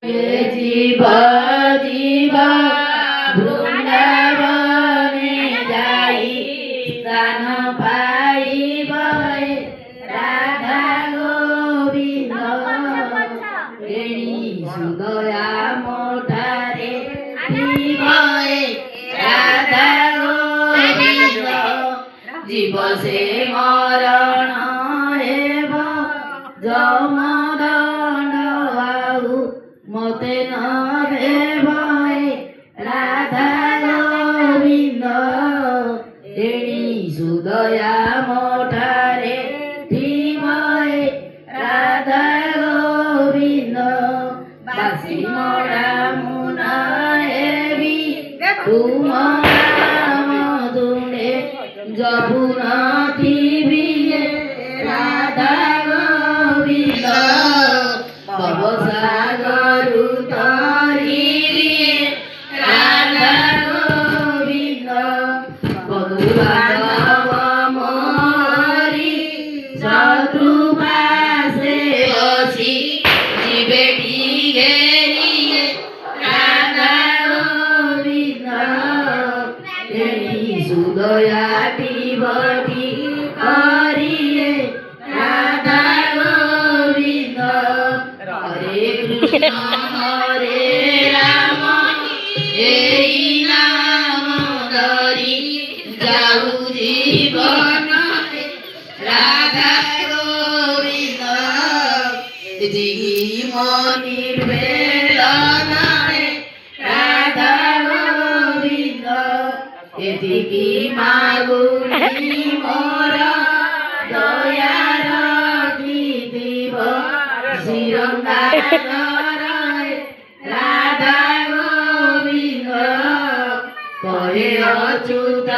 জীব জীব বৃন্দাবনে যাই স্থান পাইব রাধা গোবিন্দ এণি সুদয়া মোঠারে জীব রাধা গোবিন্দ জীব সে মরণ হেব যমদণ্ড বাহু মতে ন দেবায় রাধা গোবিন্দ এণি সুদয়া মোঠারে ধীময় রাধা গোবিন্দ বাসি মোরা মুনা হেবি তুমরা মধুরে যপুনা থিবিয়ে রাধা গোবিন্দ ভবসাগরু তরিয়ে রাধা গোবিন্দ বধুবান্ধব মোরি শত্রু পাশে বসি জীবেটি ঘেরিয়ে রাধা গোবিন্দ এণি সুদয়াটি বটি করিয়ে রাধা গোবিন্দ হরে কৃষ্ণ হরে রাম এই নাম ধরি যাও জীবন রাধা গোবিন্দ দিগি মনির বেদনায় রাধা গোবিন্দ এদিকে মাগুনি মোর দয়ার দিব শ্রীরঙ্গায় রাধা গোবিন্দ কহে অচ্যুত